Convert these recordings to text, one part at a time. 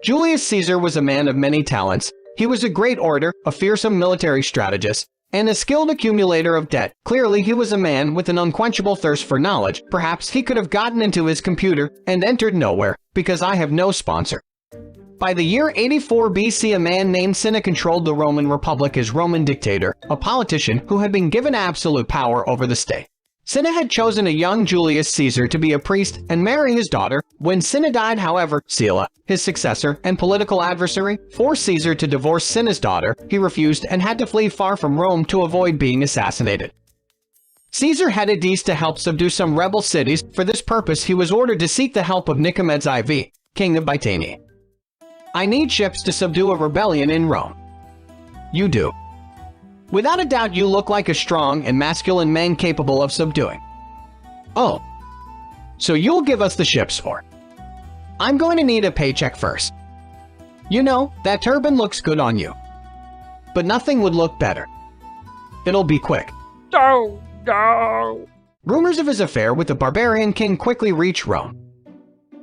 Julius Caesar was a man of many talents. He was a great orator, a fearsome military strategist, and a skilled accumulator of debt. Clearly, he was a man with an unquenchable thirst for knowledge. Perhaps he could have gotten into his computer and entered nowhere, because I have no sponsor. By the year 84 BC, a man named Cinna controlled the Roman Republic as Roman dictator, a politician who had been given absolute power over the state. Cinna had chosen a young Julius Caesar to be a priest and marry his daughter. When Cinna died, however, Sylla, his successor and political adversary, forced Caesar to divorce Cinna's daughter. He refused and had to flee far from Rome to avoid being assassinated. Caesar headed east to help subdue some rebel cities. For this purpose, he was ordered to seek the help of Nicomedes IV, king of Bithynia. I need ships to subdue a rebellion in Rome. You do. Without a doubt, you look like a strong and masculine man capable of subduing. Oh, so you'll give us the ships for? I'm going to need a paycheck first. You know, that turban looks good on you. But nothing would look better. It'll be quick. No, no. Rumors of his affair with the barbarian king quickly reach Rome.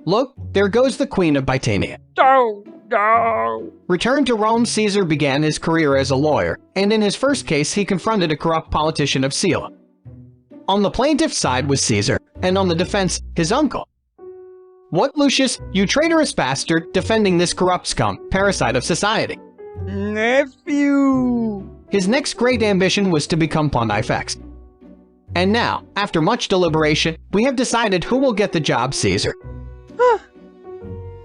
Look, there goes the queen of Bithynia. No, no. Returned to Rome, Caesar began his career as a lawyer, and in his first case he confronted a corrupt politician of Sylla. On the plaintiff's side was Caesar, and on the defense, his uncle. What, Lucius, you traitorous bastard, defending this corrupt scum, parasite of society? Nephew. His next great ambition was to become Pontifex. And now, after much deliberation, we have decided who will get the job, Caesar.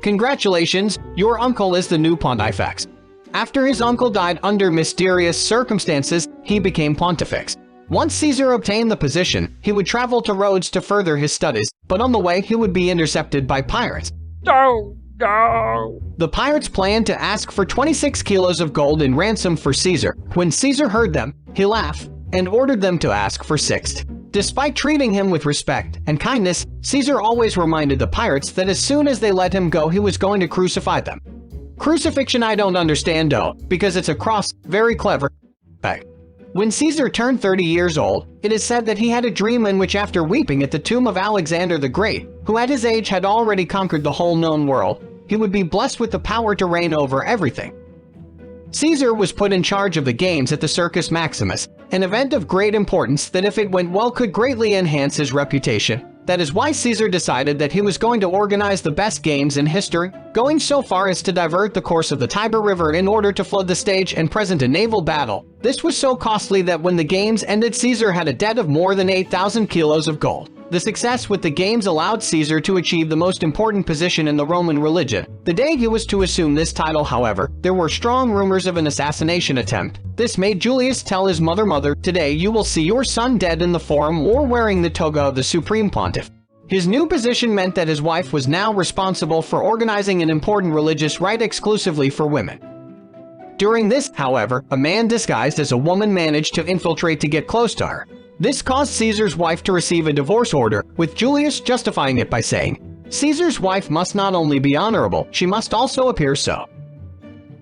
Congratulations, your uncle is the new Pontifex. After his uncle died under mysterious circumstances, he became Pontifex. Once Caesar obtained the position, he would travel to Rhodes to further his studies, but on the way he would be intercepted by pirates. No, no. The pirates planned to ask for 26 kilos of gold in ransom for Caesar. When Caesar heard them, he laughed and ordered them to ask for 6. Despite treating him with respect and kindness, Caesar always reminded the pirates that as soon as they let him go, he was going to crucify them. Crucifixion I don't understand though, because it's a cross, very clever. When Caesar turned 30 years old, it is said that he had a dream in which, after weeping at the tomb of Alexander the Great, who at his age had already conquered the whole known world, he would be blessed with the power to reign over everything. Caesar was put in charge of the games at the Circus Maximus, an event of great importance that, if it went well, could greatly enhance his reputation. That is why Caesar decided that he was going to organize the best games in history, going so far as to divert the course of the Tiber River in order to flood the stage and present a naval battle. This was so costly that when the games ended, Caesar had a debt of more than 8,000 kilos of gold. The success with the games allowed Caesar to achieve the most important position in the Roman religion. The day he was to assume this title, however, there were strong rumors of an assassination attempt. This made Julius tell his mother, "Today you will see your son dead in the forum or wearing the toga of the Supreme Pontiff." His new position meant that his wife was now responsible for organizing an important religious rite exclusively for women. During this, however, a man disguised as a woman managed to infiltrate to get close to her. This caused Caesar's wife to receive a divorce order, with Julius justifying it by saying, "Caesar's wife must not only be honorable, she must also appear so."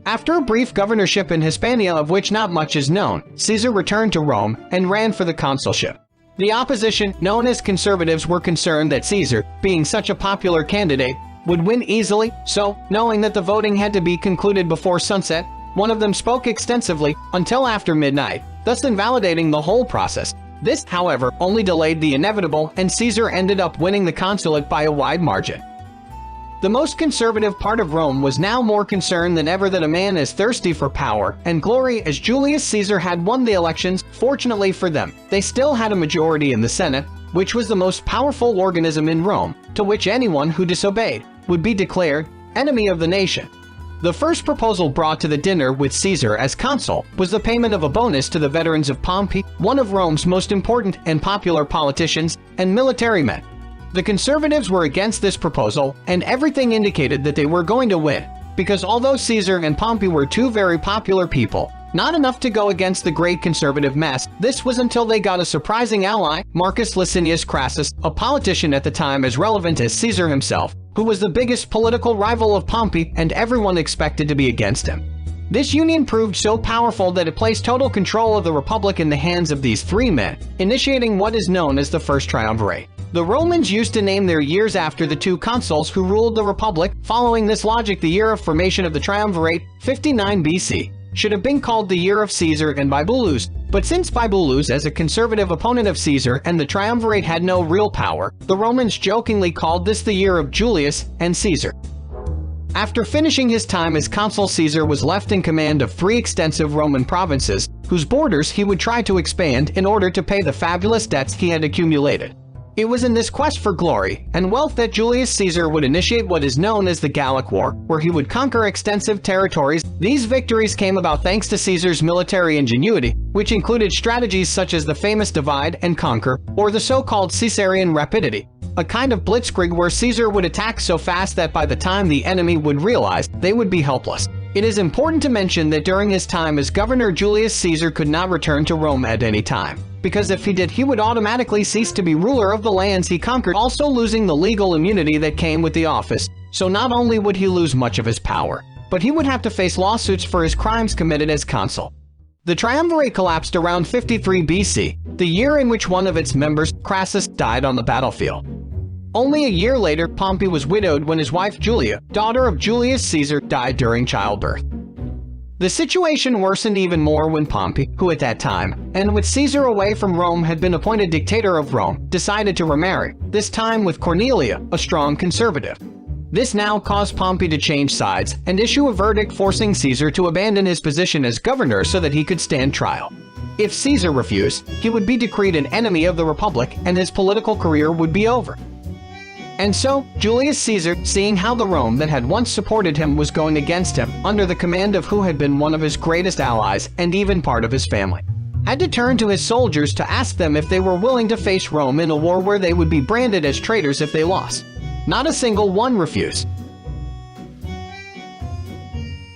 After a brief governorship in Hispania of which not much is known, Caesar returned to Rome and ran for the consulship. The opposition, known as conservatives, were concerned that Caesar, being such a popular candidate, would win easily, so, knowing that the voting had to be concluded before sunset, one of them spoke extensively until after midnight, thus invalidating the whole process. This, however, only delayed the inevitable, and Caesar ended up winning the consulate by a wide margin. The most conservative part of Rome was now more concerned than ever that a man as thirsty for power and glory as Julius Caesar had won the elections. Fortunately for them, they still had a majority in the Senate, which was the most powerful organism in Rome, to which anyone who disobeyed would be declared enemy of the nation. The first proposal brought to the dinner with Caesar as consul was the payment of a bonus to the veterans of Pompey, one of Rome's most important and popular politicians and military men. The conservatives were against this proposal, and everything indicated that they were going to win, because although Caesar and Pompey were two very popular people, not enough to go against the great conservative mass. This was until they got a surprising ally, Marcus Licinius Crassus, a politician at the time as relevant as Caesar himself, who was the biggest political rival of Pompey, and everyone expected to be against him. This union proved so powerful that it placed total control of the Republic in the hands of these three men, initiating what is known as the First Triumvirate. The Romans used to name their years after the two consuls who ruled the Republic. Following this logic, the year of formation of the Triumvirate, 59 BC, should have been called the year of Caesar and Bibulus, but since Bibulus, as a conservative opponent of Caesar, and the Triumvirate had no real power, the Romans jokingly called this the year of Julius and Caesar. After finishing his time as consul, Caesar was left in command of 3 extensive Roman provinces, whose borders he would try to expand in order to pay the fabulous debts he had accumulated. It was in this quest for glory and wealth that Julius Caesar would initiate what is known as the Gallic War, where he would conquer extensive territories. These victories came about thanks to Caesar's military ingenuity, which included strategies such as the famous divide and conquer, or the so-called Caesarian rapidity, a kind of blitzkrieg where Caesar would attack so fast that by the time the enemy would realize, they would be helpless. It is important to mention that during his time as governor, Julius Caesar could not return to Rome at any time, because if he did, he would automatically cease to be ruler of the lands he conquered, also losing the legal immunity that came with the office. So not only would he lose much of his power, but he would have to face lawsuits for his crimes committed as consul. The Triumvirate collapsed around 53 BC, the year in which one of its members, Crassus, died on the battlefield. Only a year later, Pompey was widowed when his wife Julia, daughter of Julius Caesar, died during childbirth. The situation worsened even more when Pompey, who at that time, and with Caesar away from Rome, had been appointed dictator of Rome, decided to remarry, this time with Cornelia, a strong conservative. This now caused Pompey to change sides and issue a verdict forcing Caesar to abandon his position as governor so that he could stand trial. If Caesar refused, he would be decreed an enemy of the Republic and his political career would be over. And so, Julius Caesar, seeing how the Rome that had once supported him was going against him, under the command of who had been one of his greatest allies and even part of his family, had to turn to his soldiers to ask them if they were willing to face Rome in a war where they would be branded as traitors if they lost. Not a single one refused.